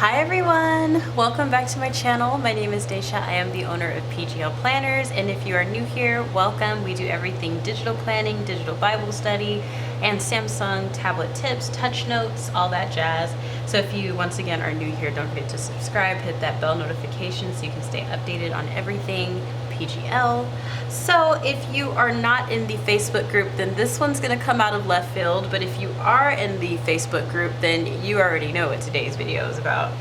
Hi everyone! Welcome back to my channel. My name is Daisha. I am the owner of PGL Planners, and if you are new here, welcome. We do everything digital planning, digital Bible study, and Samsung tablet tips, touch notes, all that jazz. So if you once again are new here, don't forget to subscribe, hit that bell notification so you can stay updated on everything PGL. So if you are not in the Facebook group, then this one's going to come out of left field, but if you are in the Facebook group, then you already know what today's video is about.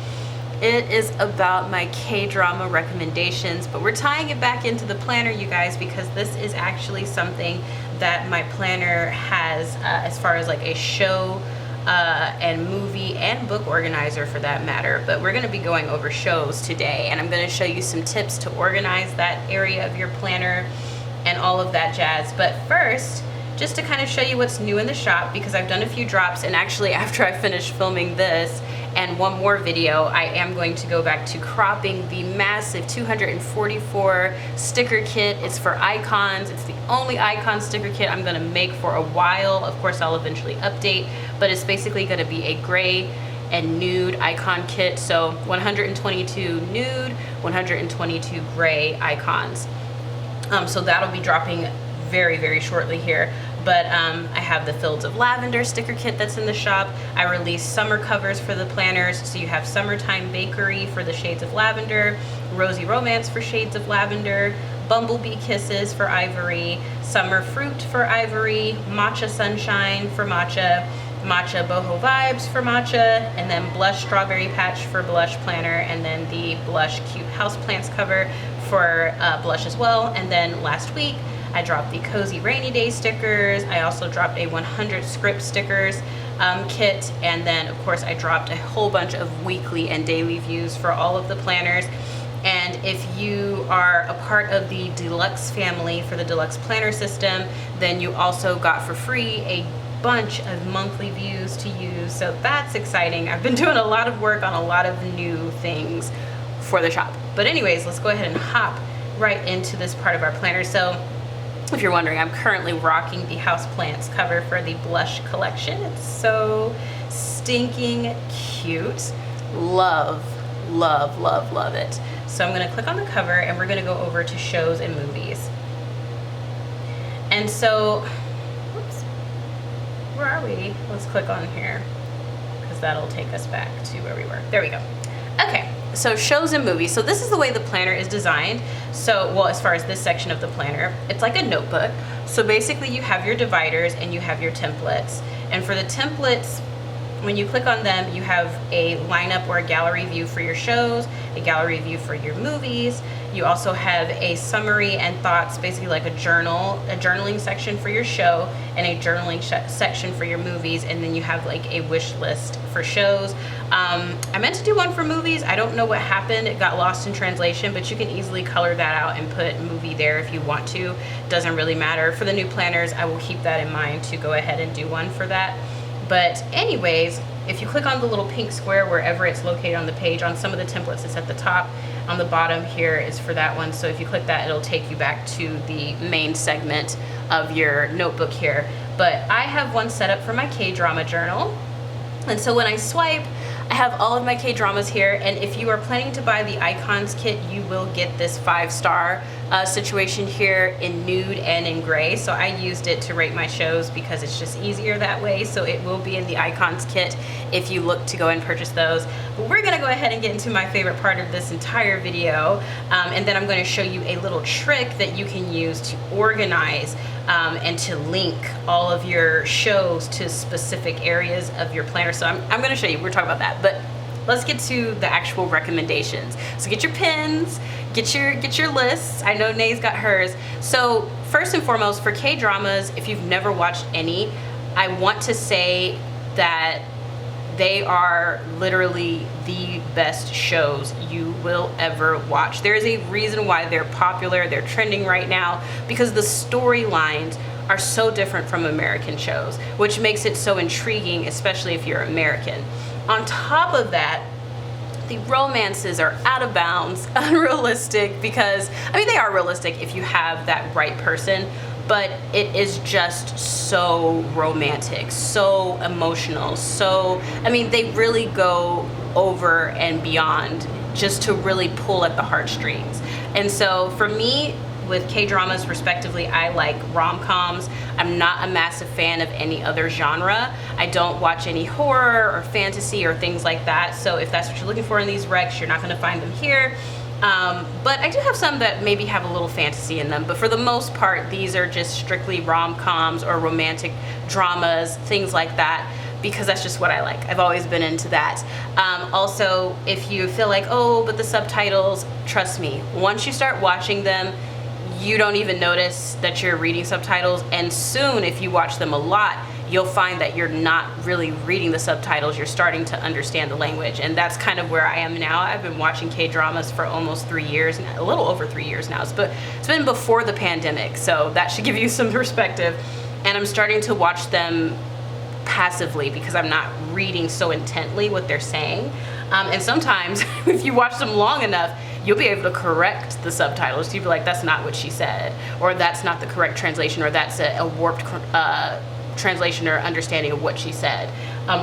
It is about my K-drama recommendations, but we're tying it back into the planner, you guys, because this is actually something that my planner has as far as like a show and movie and book organizer for that matter. But we're going to be going over shows today, and I'm going to show you some tips to organize that area of your planner and all of that jazz. But first, just to kind of show you what's new in the shop, because I've done a few drops, and actually after I finish filming this and one more video, I am going to go back to cropping the massive 244 sticker kit. It's for icons. It's the only icon sticker kit I'm going to make for a while. Of course, I'll eventually update, but it's basically going to be a gray and nude icon kit. So 122 nude, 122 gray icons. So that'll be dropping very, very shortly here. But I have the Fields of Lavender sticker kit that's in the shop. I released summer covers for the planners. So you have Summertime Bakery for the shades of lavender, Rosy Romance for shades of lavender, Bumblebee Kisses for ivory, Summer Fruit for ivory, Matcha Sunshine for matcha, Matcha Boho Vibes for matcha, and then Blush Strawberry Patch for blush planner, and then the Blush Cute Houseplants cover for blush as well. And then last week, I dropped the Cozy Rainy Day stickers. I also dropped a 100 script stickers kit. And then of course I dropped a whole bunch of weekly and daily views for all of the planners. And if you are a part of the Deluxe family for the Deluxe Planner System, then you also got for free a bunch of monthly views to use. So that's exciting. I've been doing a lot of work on a lot of new things for the shop. But anyways, let's go ahead and hop right into this part of our planner. So if you're wondering, I'm currently rocking the Houseplants cover for the Blush collection. It's so stinking cute. Love, love, love, love it. So I'm going to click on the cover and we're going to go over to shows and movies. And so, whoops, where are we? Let's click on here because that'll take us back to where we were. There we go. Okay. So shows and movies. So this is the way the planner is designed. So, well, as far as this section of the planner, it's like a notebook. So basically you have your dividers and you have your templates. And for the templates, when you click on them, you have a lineup or a gallery view for your shows, a gallery view for your movies. You also have a summary and thoughts, basically like a journaling section for your show and a journaling section for your movies. And then you have like a wish list for shows. I meant to do one for movies. I don't know what happened. It got lost in translation, but you can easily color that out and put movie there if you want to. Doesn't really matter. For the new planners, I will keep that in mind to go ahead and do one for that. But anyways, if you click on the little pink square wherever it's located on the page, on some of the templates it's at the top, on the bottom here is for that one. So if you click that, it'll take you back to the main segment of your notebook here. But I have one set up for my K-drama journal. And so when I swipe, I have all of my K-dramas here, and if you are planning to buy the icons kit, you will get this 5-star situation here in nude and in gray. So I used it to rate my shows because it's just easier that way. So it will be in the icons kit if you look to go and purchase those. But we're gonna go ahead and get into my favorite part of this entire video, and then I'm going to show you a little trick that you can use to organize and to link all of your shows to specific areas of your planner. So I'm going to show you, we're talking about that, but let's get to the actual recommendations. So get your pens, get your lists. I know Nay's got hers. So first and foremost, for K-dramas, if you've never watched any, I want to say that they are literally the best shows you will ever watch. There's a reason why they're popular, they're trending right now, because the storylines are so different from American shows, which makes it so intriguing, especially if you're American. On top of that, the romances are out of bounds, unrealistic, because, I mean, they are realistic if you have that right person, but it is just so romantic, so emotional. So, I mean, they really go over and beyond just to really pull at the heartstrings. And so for me, with K-dramas respectively, I like rom-coms. I'm not a massive fan of any other genre. I don't watch any horror or fantasy or things like that. So if that's what you're looking for in these recs, you're not gonna find them here. But I do have some that maybe have a little fantasy in them, but for the most part, these are just strictly rom-coms or romantic dramas, things like that, because that's just what I like. I've always been into that. Also, if you feel like, oh, but the subtitles, trust me, once you start watching them, you don't even notice that you're reading subtitles, and soon, if you watch them a lot, you'll find that you're not really reading the subtitles, you're starting to understand the language. And that's kind of where I am now. I've been watching K-dramas for almost 3 years, a little over 3 years now, but it's been before the pandemic, so that should give you some perspective. And I'm starting to watch them passively because I'm not reading so intently what they're saying. And sometimes, if you watch them long enough, you'll be able to correct the subtitles. You'll be like, that's not what she said, or that's not the correct translation, or that's a warped translation or understanding of what she said,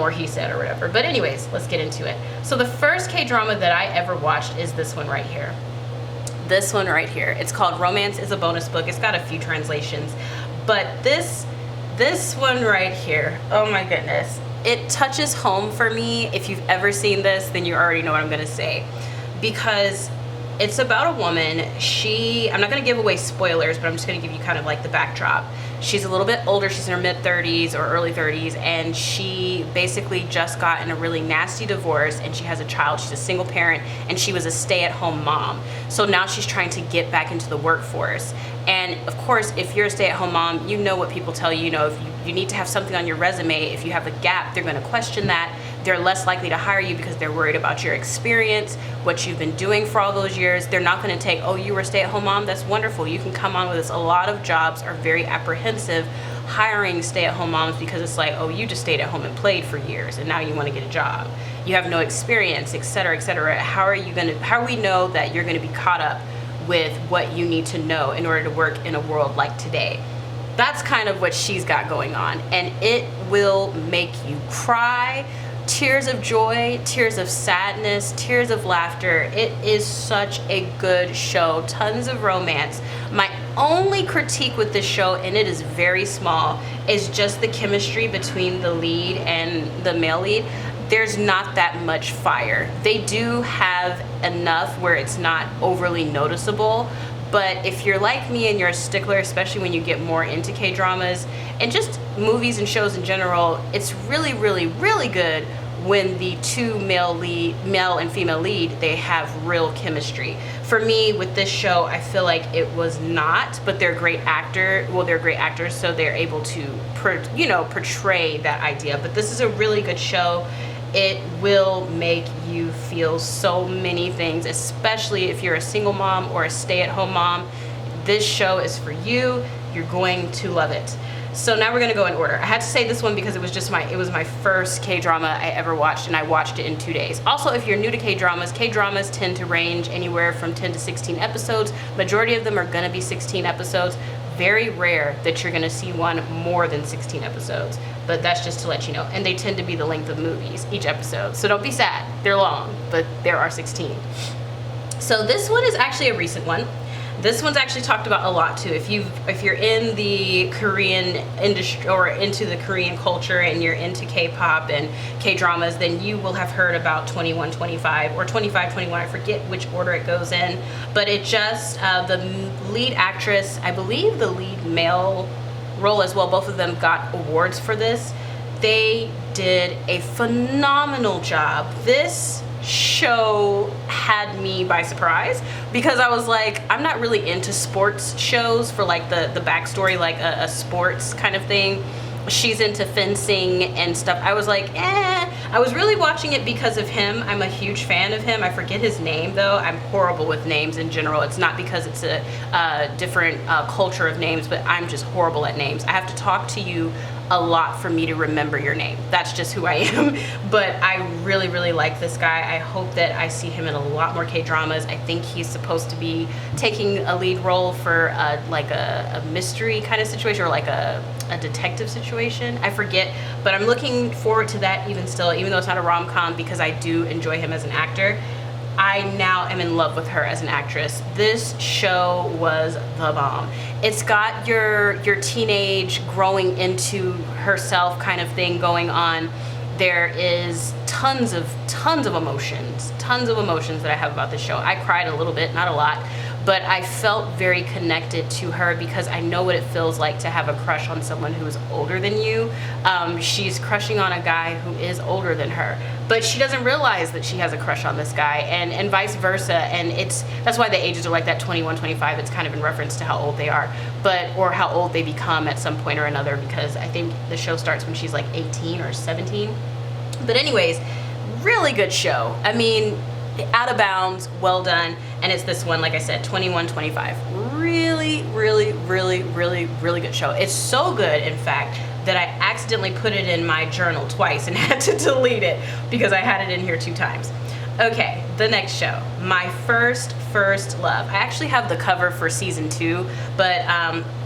or he said, or whatever. But anyways, let's get into it. So the first K-drama that I ever watched is this one right here. This one right here. It's called Romance is a Bonus Book. It's got a few translations, but this one right here, oh my goodness, it touches home for me. If you've ever seen this, then you already know what I'm gonna say, because it's about a woman. I'm not gonna give away spoilers, but I'm just gonna give you kind of like the backdrop. She's a little bit older, she's in her mid-30s or early 30s, and she basically just got in a really nasty divorce, and she has a child. She's a single parent, and she was a stay-at-home mom. So now she's trying to get back into the workforce. And of course, if you're a stay-at-home mom, you know what people tell you, if you need to have something on your resume. If you have a gap, they're gonna question that. They're less likely to hire you because they're worried about your experience, what you've been doing for all those years. They're not gonna take, oh, you were a stay-at-home mom, that's wonderful, you can come on with us. A lot of jobs are very apprehensive hiring stay-at-home moms because it's like, oh, you just stayed at home and played for years and now you wanna get a job. You have no experience, et cetera, et cetera. How do we know that you're gonna be caught up with what you need to know in order to work in a world like today? That's kind of what she's got going on, and it will make you cry. Tears of joy, tears of sadness, tears of laughter. It is such a good show. Tons of romance. My only critique with this show, and it is very small, is just the chemistry between the lead and the male lead. There's not that much fire. They do have enough where it's not overly noticeable, but if you're like me and you're a stickler, especially when you get more into K-dramas and just movies and shows in general, it's really, really, really good when the two male and female lead, they have real chemistry. For me, with this show, I feel like it was not, but they're great actors, so they're able to portray that idea. But this is a really good show. It will make you feel so many things, especially if you're a single mom or a stay-at-home mom. This show is for you. You're going to love it. So now we're gonna go in order. I had to say this one because it was my first K-drama I ever watched, and I watched it in 2 days. Also, if you're new to K-dramas tend to range anywhere from 10 to 16 episodes. Majority of them are gonna be 16 episodes. Very rare that you're gonna see one more than 16 episodes, but that's just to let you know. And they tend to be the length of movies, each episode. So don't be sad, they're long, but there are 16. So this one is actually a recent one. This one's actually talked about a lot too. If you're in the Korean industry or into the Korean culture and you're into K-pop and K-dramas, then you will have heard about 2125 or 2521. I forget which order it goes in, but it just the lead actress, I believe the lead male role as well, both of them got awards for this. They did a phenomenal job. This show had me by surprise because I was like, I'm not really into sports shows for like the backstory, like a sports kind of thing. She's into fencing and stuff. I was like, I was really watching it because of him. I'm a huge fan of him. I forget his name though. I'm horrible with names in general. It's not because it's a different culture of names, but I'm just horrible at names. I have to talk to you a lot for me to remember your name. That's just who I am. But I really, really like this guy. I hope that I see him in a lot more K-dramas. I think he's supposed to be taking a lead role for like a mystery kind of situation, or like a detective situation. I forget, but I'm looking forward to that even still, even though it's not a rom-com, because I do enjoy him as an actor. I now am in love with her as an actress. This show was the bomb. It's got your teenage growing into herself kind of thing going on. There is tons of emotions that I have about this show. I cried a little bit, not a lot, but I felt very connected to her because I know what it feels like to have a crush on someone who is older than you. She's crushing on a guy who is older than her, but she doesn't realize that she has a crush on this guy, and vice versa. And that's why the ages are like that, 21, 25. It's kind of in reference to how old they are, or how old they become at some point or another, because I think the show starts when she's like 18 or 17. But anyways, really good show. I mean, out of bounds, well done. And it's this one, like I said, 21, 25. Really, really, really, really, really good show. It's so good, in fact, that I accidentally put it in my journal twice and had to delete it because I had it in here 2 times. Okay, the next show, my first love. I actually have the cover for season 2, but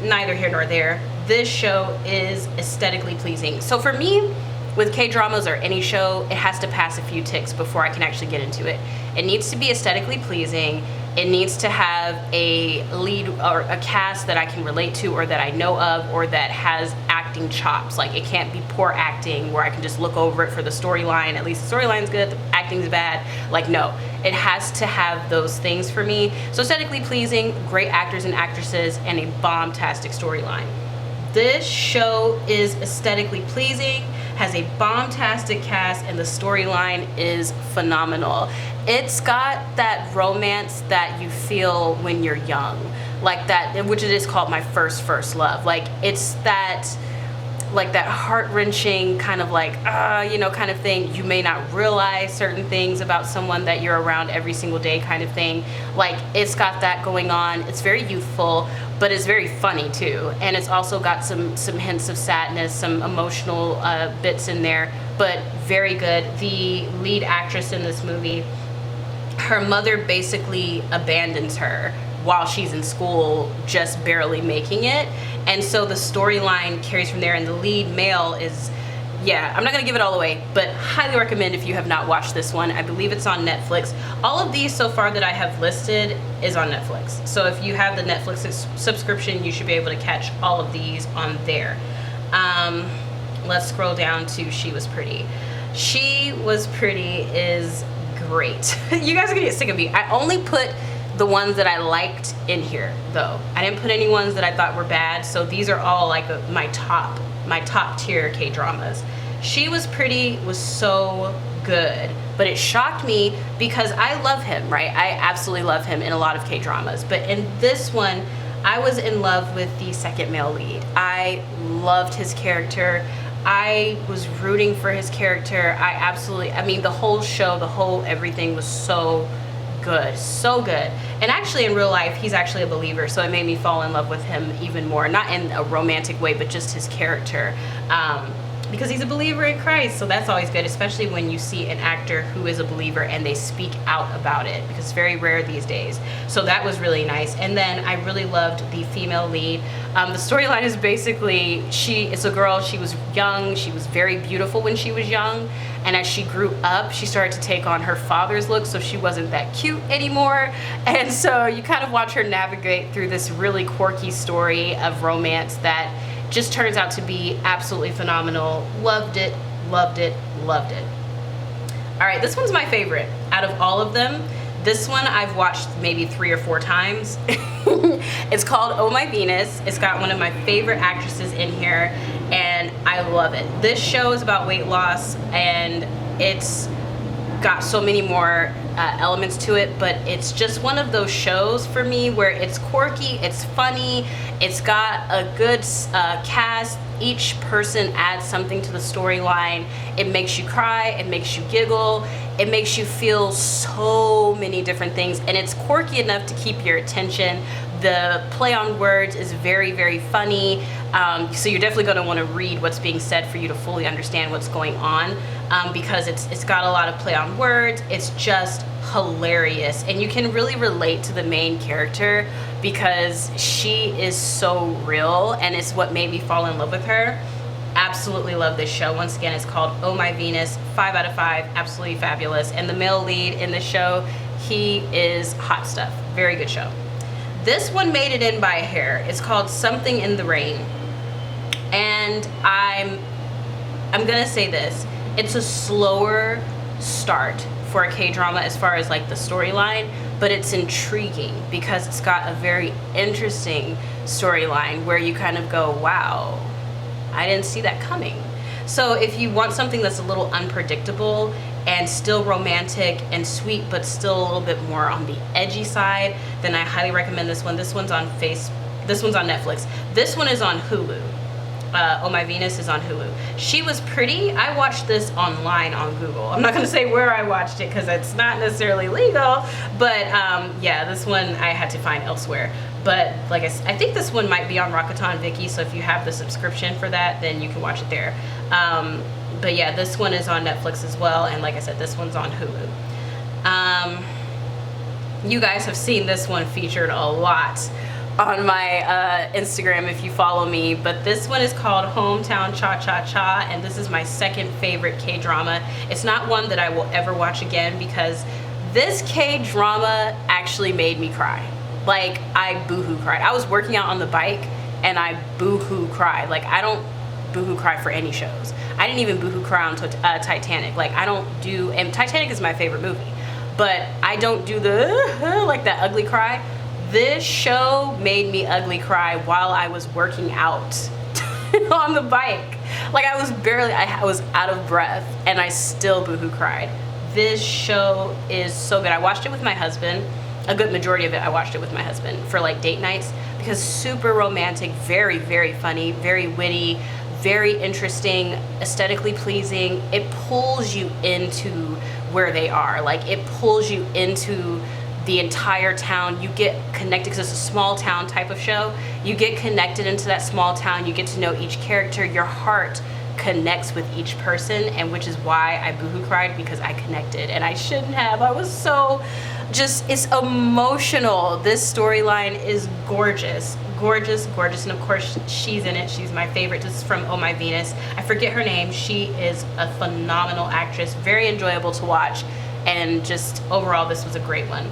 neither here nor there. This show is aesthetically pleasing. So for me, with K-dramas or any show, it has to pass a few ticks before I can actually get into it. It needs to be aesthetically pleasing. It needs to have a lead or a cast that I can relate to, or that I know of, or that has acting chops. Like, it can't be poor acting where I can just look over it for the storyline. At least the storyline's good, the acting's bad. Like, no, it has to have those things for me. So aesthetically pleasing, great actors and actresses, and a bomb-tastic storyline. This show is aesthetically pleasing, has a bomb-tastic cast, and the storyline is phenomenal. It's got that romance that you feel when you're young, like that, which it is called my first love. Like, it's that, like that heart-wrenching kind of like, kind of thing. You may not realize certain things about someone that you're around every single day kind of thing. Like, it's got that going on. It's very youthful, but it's very funny too. And it's also got some hints of sadness, some emotional bits in there, but very good. The lead actress in this movie, her mother basically abandons her while she's in school, just barely making it. And so the storyline carries from there, and the lead male is, yeah, I'm not gonna give it all away, but highly recommend if you have not watched this one. I believe it's on Netflix. All of these so far that I have listed is on Netflix. So if you have the Netflix subscription, you should be able to catch all of these on there. Let's scroll down to She Was Pretty. She Was Pretty is great. You guys are gonna get sick of me. I only put the ones that I liked in here, though. I didn't put any ones that I thought were bad, so these are all like my top tier K-dramas. She Was Pretty was so good, but it shocked me because I love him, right? I absolutely love him in a lot of K-dramas, but in this one, I was in love with the second male lead. I loved his character. I was rooting for his character. I mean, the whole show, the whole everything was so good, so good. And actually in real life, he's actually a believer, so it made me fall in love with him even more, not in a romantic way, but just his character, because he's a believer in Christ. So that's always good, especially when you see an actor who is a believer and they speak out about it, because it's very rare these days. So that was really nice. And then I really loved the female lead. The storyline is basically, it's a girl, she was young, she was very beautiful when she was young, and as she grew up, she started to take on her father's look, so she wasn't that cute anymore. And so you kind of watch her navigate through this really quirky story of romance that just turns out to be absolutely phenomenal. Loved it, loved it, loved it. All right, this one's my favorite out of all of them. This one I've watched maybe 3 or 4 times. It's called Oh My Venus. It's got one of my favorite actresses in here, and I love it. This show is about weight loss, and it's got so many more elements to it, but it's just one of those shows for me where it's quirky, it's funny, it's got a good cast. Each person adds something to the storyline. It makes you cry, it makes you giggle, it makes you feel so many different things, and it's quirky enough to keep your attention. The play on words is very, very funny. So you're definitely going to want to read what's being said for you to fully understand what's going on, because it's got a lot of play on words. It's just hilarious, and you can really relate to the main character because she is so real, and it's what made me fall in love with her. Absolutely love this show. Once again, it's called Oh My Venus. 5 out of 5, absolutely fabulous. And the male lead in the show, he is hot stuff. Very good show. This one made it in by a hair. It's called Something in the Rain. And I'm gonna say this, it's a slower start for a K-drama as far as like the storyline, but it's intriguing because it's got a very interesting storyline where you kind of go, wow, I didn't see that coming. So if you want something that's a little unpredictable and still romantic and sweet, but still a little bit more on the edgy side, then I highly recommend this one. This one's on Netflix. This one is on Hulu. Oh My Venus is on Hulu. She Was Pretty. I watched this online on Google. I'm not going to say where I watched it because it's not necessarily legal, but yeah, this one I had to find elsewhere. But like I think this one might be on Rakuten Vicky, so if you have the subscription for that, then you can watch it there. But yeah, this one is on Netflix as well, and like I said, this one's on Hulu. You guys have seen this one featured a lot on my Instagram if you follow me, but this one is called Hometown Cha Cha Cha, and this is my second favorite K-drama. It's not one that I will ever watch again because this K-drama actually made me cry. Like, I boohoo cried. I was working out on the bike and I boohoo cried. Like, I don't boohoo cry for any shows. I didn't even boohoo cry on Titanic. Like, I don't do, and Titanic is my favorite movie, but I don't do the like that ugly cry. This show made me ugly cry while I was working out on the bike. Like, I was out of breath and I still boohoo cried. This show is so good. I watched it with my husband. A good majority of it I watched it with my husband for like date nights because super romantic, very, very funny, very witty, very interesting, aesthetically pleasing. It pulls you into where they are. Like, it pulls you into the entire town. You get connected because it's a small town type of show. You get connected into that small town. You get to know each character. Your heart connects with each person, and which is why I boohoo cried, because I connected, and I shouldn't have. I was so just, it's emotional. This storyline is gorgeous, gorgeous, gorgeous, and of course she's in it. She's my favorite. This is from Oh My Venus. I forget her name. She is a phenomenal actress, very enjoyable to watch, and just overall this was a great one.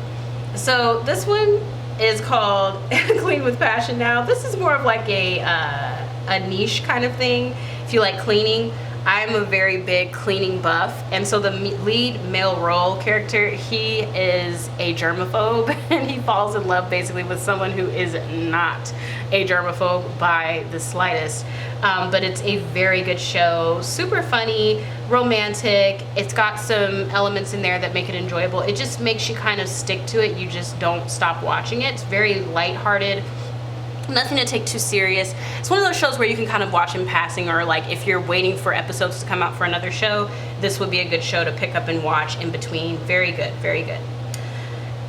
So this one is called Clean with Passion. Now this is more of like a niche kind of thing. If you like cleaning, I'm a very big cleaning buff, and so the lead male role character, he is a germaphobe, and he falls in love basically with someone who is not a germaphobe by the slightest. But it's a very good show, super funny, romantic. It's got some elements in there that make it enjoyable. It just makes you kind of stick to it. You just don't stop watching it. It's very lighthearted. Nothing to take too serious. It's one of those shows where you can kind of watch in passing, or like if you're waiting for episodes to come out for another show, this would be a good show to pick up and watch in between. Very good, very good.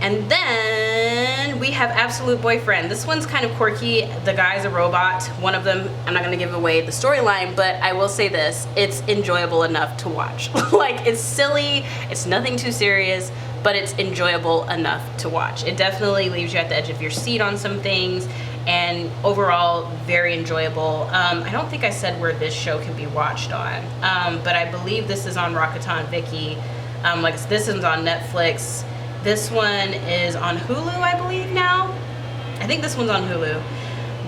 And then we have Absolute Boyfriend. This one's kind of quirky. The guy's a robot. One of them, I'm not gonna give away the storyline, but I will say this, it's enjoyable enough to watch. Like, it's silly, it's nothing too serious, but it's enjoyable enough to watch. It definitely leaves you at the edge of your seat on some things, and overall very enjoyable. I don't think I said where this show can be watched on, but I believe this is on Rakuten Vicky. Like, this one's on Netflix. This one is on Hulu, I believe now. I think this one's on Hulu.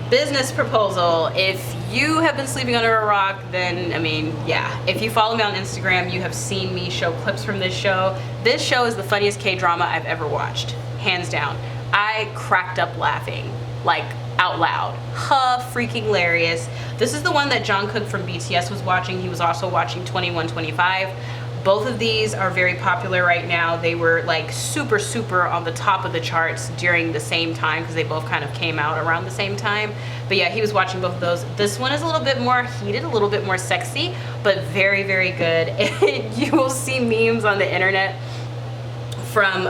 Business Proposal. If you have been sleeping under a rock, then, I mean, yeah. If you follow me on Instagram, you have seen me show clips from this show. This show is the funniest K-drama I've ever watched, hands down. I cracked up laughing, like, out loud. Freaking hilarious. This is the one that Jungkook from BTS was watching. He was also watching 2125. Both of these are very popular right now. They were like super, super on the top of the charts during the same time because they both kind of came out around the same time. But yeah, he was watching both of those. This one is a little bit more heated, a little bit more sexy, but very, very good. You will see memes on the internet from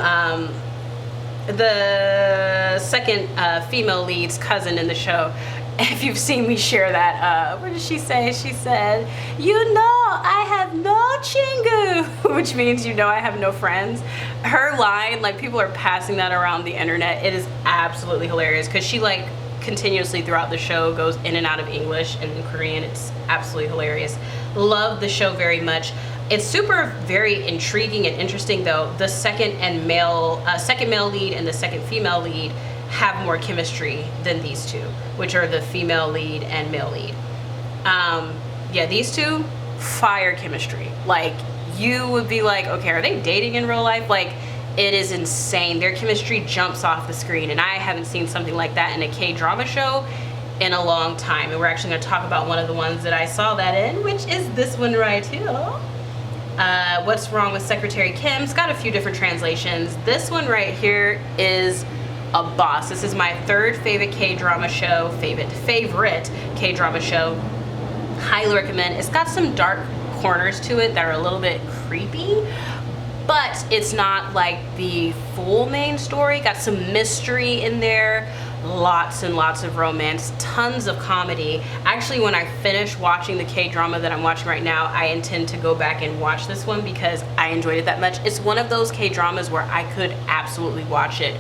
the second female lead's cousin in the show. If you've seen me share that, what did she say? She said, "You know, I have no chingu," which means, you know, I have no friends. Her line, like, people are passing that around the internet. It is absolutely hilarious because she, like, continuously throughout the show goes in and out of English and Korean. It's absolutely hilarious. Love the show very much. It's super very intriguing and interesting, though. The second male lead and the second female lead have more chemistry than these two, which are the female lead and male lead. Yeah, these two, fire chemistry. Like, you would be like, okay, are they dating in real life? Like, it is insane. Their chemistry jumps off the screen, and I haven't seen something like that in a K-drama show in a long time. And we're actually going to talk about one of the ones that I saw that in, which is this one right here. What's Wrong with Secretary Kim? It's got a few different translations. This one right here is a boss. This is my third favorite K-drama show, favorite K-drama show. Highly recommend. It's got some dark corners to it that are a little bit creepy, but it's not like the full main story. Got some mystery in there, lots and lots of romance, tons of comedy. Actually, when I finish watching the K-drama that I'm watching right now, I intend to go back and watch this one because I enjoyed it that much. It's one of those K-dramas where I could absolutely watch it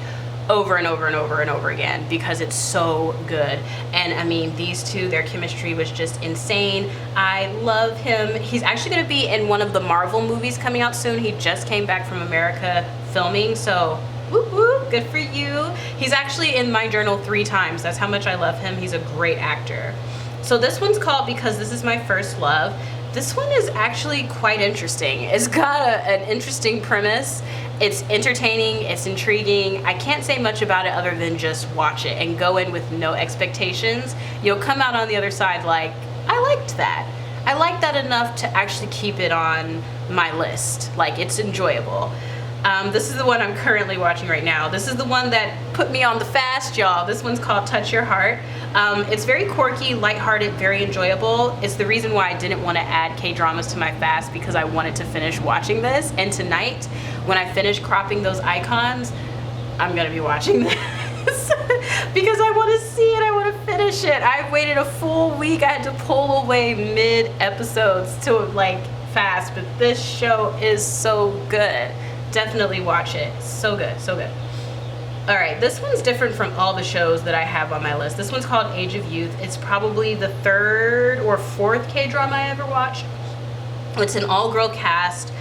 over and over and over and over again because it's so good. And I mean, these two, their chemistry was just insane. I love him. He's actually going to be in one of the Marvel movies coming out soon. He just came back from America filming, so whoop whoop, good for you. He's actually in my journal 3 times. That's how much I love him. He's a great actor. So this one's called Because This Is My First Love. This one is actually quite interesting. It's got an interesting premise. It's entertaining, it's intriguing. I can't say much about it other than just watch it and go in with no expectations. You'll come out on the other side like, I liked that. I liked that enough to actually keep it on my list. Like, it's enjoyable. This is the one I'm currently watching right now. This is the one that put me on the fast, y'all. This one's called Touch Your Heart. It's very quirky, lighthearted, very enjoyable. It's the reason why I didn't want to add K-dramas to my fast, because I wanted to finish watching this. And tonight, when I finish cropping those icons, I'm gonna be watching this because I want to see it, I want to finish it. I waited a full week. I had to pull away mid-episodes to, like, fast, but this show is so good. Definitely watch it. So good, so good. All right, this one's different from all the shows that I have on my list. This one's called Age of Youth. It's probably the 3rd or 4th K-drama I ever watched. It's an all-girl cast.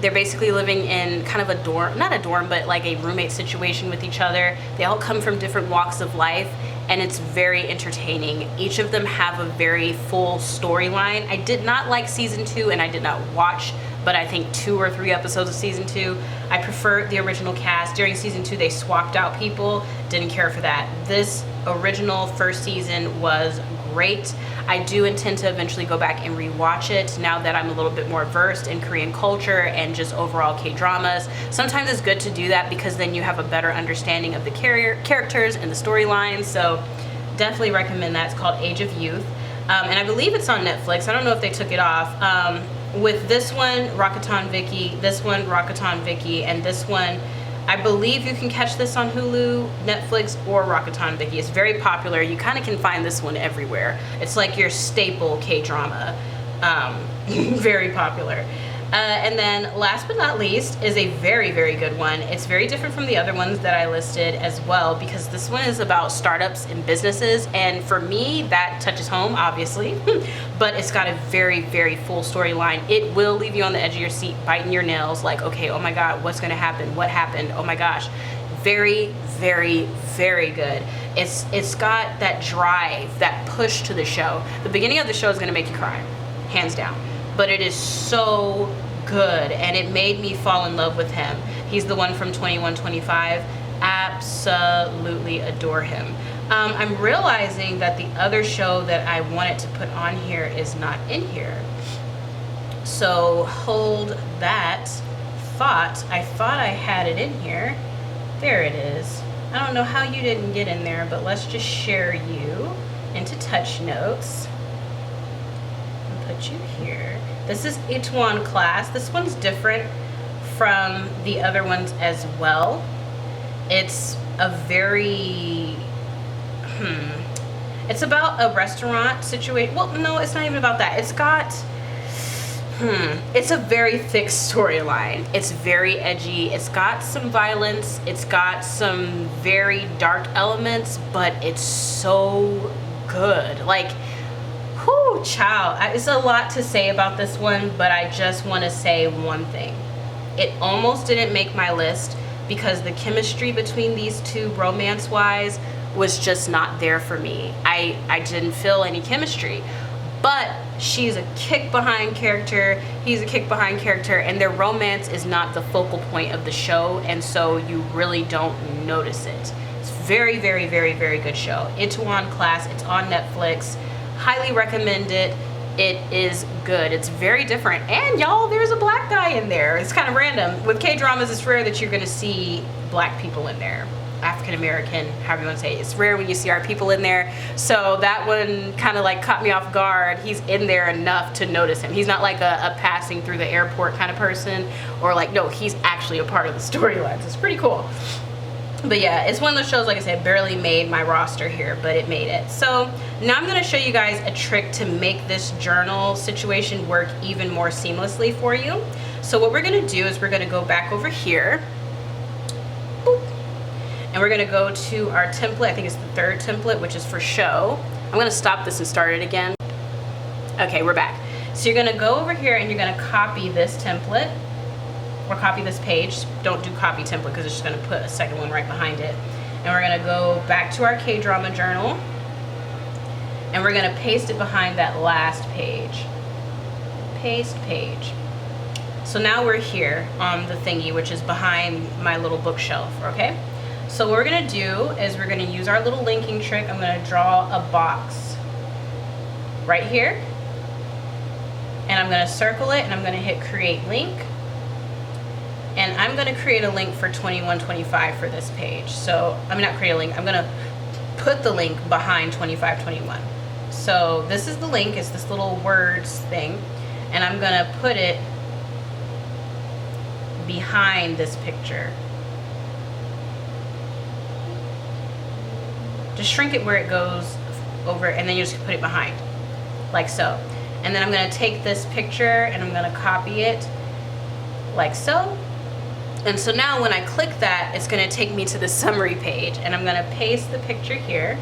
They're basically living in kind of a dorm, not a dorm, but like a roommate situation with each other. They all come from different walks of life, and it's very entertaining. Each of them have a very full storyline. I did not like season 2, and I did not watch, but I think 2 or 3 episodes of season 2. I prefer the original cast. During season 2, they swapped out people. Didn't care for that. This original first season was great. I do intend to eventually go back and rewatch it now that I'm a little bit more versed in Korean culture and just overall K-dramas. Sometimes it's good to do that because then you have a better understanding of the characters and the storylines. So definitely recommend that. It's called Age of Youth. And I believe it's on Netflix. I don't know if they took it off. With this one, Rakuten Vicky, this one, Rakuten Vicky, and this one, I believe you can catch this on Hulu, Netflix, or Rakuten Vicky. It's very popular. You kind of can find this one everywhere. It's like your staple K-drama. Very popular. And then last but not least is a very, very good one. It's very different from the other ones that I listed as well, because this one is about startups and businesses, and for me that touches home, obviously. But it's got a very, very full storyline. It will leave you on the edge of your seat, biting your nails, like, okay, oh my god, what's gonna happen, what happened, oh my gosh. Very, very, very good. It's got that drive, that push to the show. The beginning of the show is gonna make you cry, hands down. But it is so good, and it made me fall in love with him. He's the one from 2125. Absolutely adore him. I'm realizing that the other show that I wanted to put on here is not in here. So hold that thought. I thought I had it in here. There it is. I don't know how you didn't get in there, but let's just share you into touch notes. Put you here. This is Ituan class. This one's different from the other ones as well. It's a very It's about a restaurant situation. Well, no, it's not even about that. It's got, it's a very thick storyline. It's very edgy. It's got some violence. It's got some very dark elements, but it's so good. Like, whoo, child. It's a lot to say about this one, but I just want to say one thing. It almost didn't make my list because the chemistry between these two romance-wise was just not there for me. I didn't feel any chemistry. But she's a kick behind character, he's a kick behind character, and their romance is not the focal point of the show, and so you really don't notice it. It's very, very, very, very good show. Itaewon Class, it's on Netflix. Highly recommend it. It is good. It's very different. And y'all, there's a black guy in there. It's kind of random. With K-dramas, it's rare that you're gonna see black people in there. African American, however you want to say it. It's rare when you see our people in there. So that one kind of like caught me off guard. He's in there enough to notice him. He's not like a passing through the airport kind of person, or like, no, he's actually a part of the storylines. It's pretty cool. But yeah, it's one of those shows, like I said, barely made my roster here, but it made it. So now I'm gonna show you guys a trick to make this journal situation work even more seamlessly for you. So what we're gonna do is we're gonna go back over here. And we're gonna go to our template. I think it's the third template, which is for show. I'm gonna stop this and start it again. Okay, we're back. So you're gonna go over here and you're gonna copy this template, or copy this page. Don't do copy template because it's just gonna put a second one right behind it. And we're gonna go back to our K-drama journal and we're gonna paste it behind that last page. Paste page. So now we're here on the thingy, which is behind my little bookshelf, okay? So what we're gonna do is we're gonna use our little linking trick. I'm gonna draw a box right here, and I'm gonna circle it, and I'm gonna hit create link, and I'm gonna create a link for 2125 for this page. So I'm not create a link, I'm gonna put the link behind 2521. So this is the link, it's this little words thing, and I'm gonna put it behind this picture. Just shrink it where it goes over, and then you just put it behind, like so. And then I'm gonna take this picture and I'm gonna copy it, like so. And so now when I click that, it's gonna take me to the summary page, and I'm gonna paste the picture here.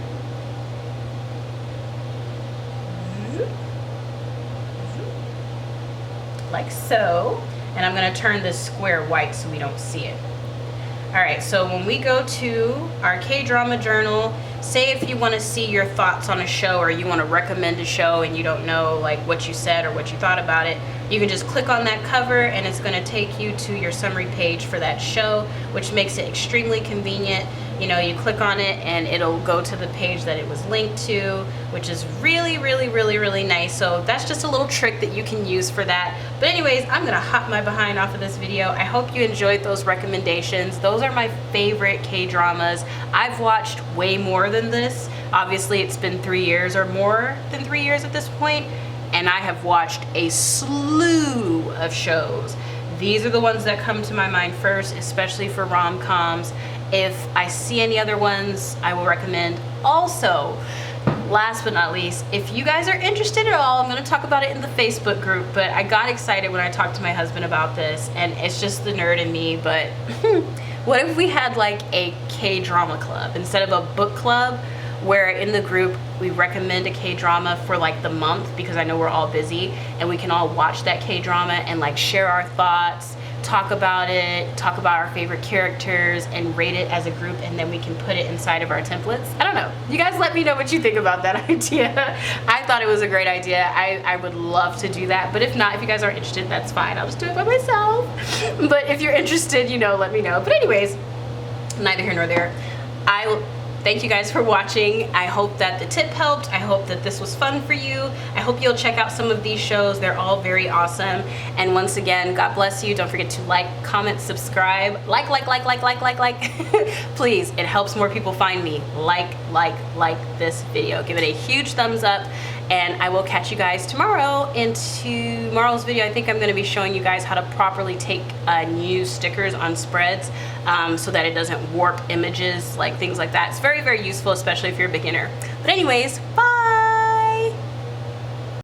Like so. And I'm gonna turn this square white so we don't see it. All right, so when we go to our K-drama journal, say if you want to see your thoughts on a show, or you want to recommend a show and you don't know like what you said or what you thought about it, you can just click on that cover and it's going to take you to your summary page for that show, which makes it extremely convenient. You know, you click on it and it'll go to the page that it was linked to, which is really, really, really, really nice. So that's just a little trick that you can use for that. But anyways, I'm gonna hop my behind off of this video. I hope you enjoyed those recommendations. Those are my favorite K-dramas. I've watched way more than this. Obviously, it's been 3 years or more than 3 years at this point, and I have watched a slew of shows. These are the ones that come to my mind first, especially for rom-coms. If I see any other ones, I will recommend. Also, last but not least, if you guys are interested at all, I'm going to talk about it in the Facebook group, but I got excited when I talked to my husband about this, and it's just the nerd in me, but what if we had like a K-drama club instead of a book club, where in the group we recommend a K-drama for like the month, because I know we're all busy, and we can all watch that K-drama and like share our thoughts, talk about it, talk about our favorite characters, and rate it as a group, and then we can put it inside of our templates. I don't know. You guys let me know what you think about that idea. I thought it was a great idea. I would love to do that, but if not, if you guys aren't interested, that's fine. I'll just do it by myself. But if you're interested, you know, let me know. But anyways, neither here nor there. I will thank you guys for watching. I hope that the tip helped. I hope that this was fun for you. I hope you'll check out some of these shows. They're all very awesome. And once again, God bless you. Don't forget to like, comment, subscribe. Like. Please, it helps more people find me. Like this video. Give it a huge thumbs up. and I will catch you guys tomorrow. In tomorrow's video, I think I'm going to be showing you guys how to properly take new stickers on spreads so that it doesn't warp images, like things like that. It's very, very useful, especially if you're a beginner. But anyways, bye!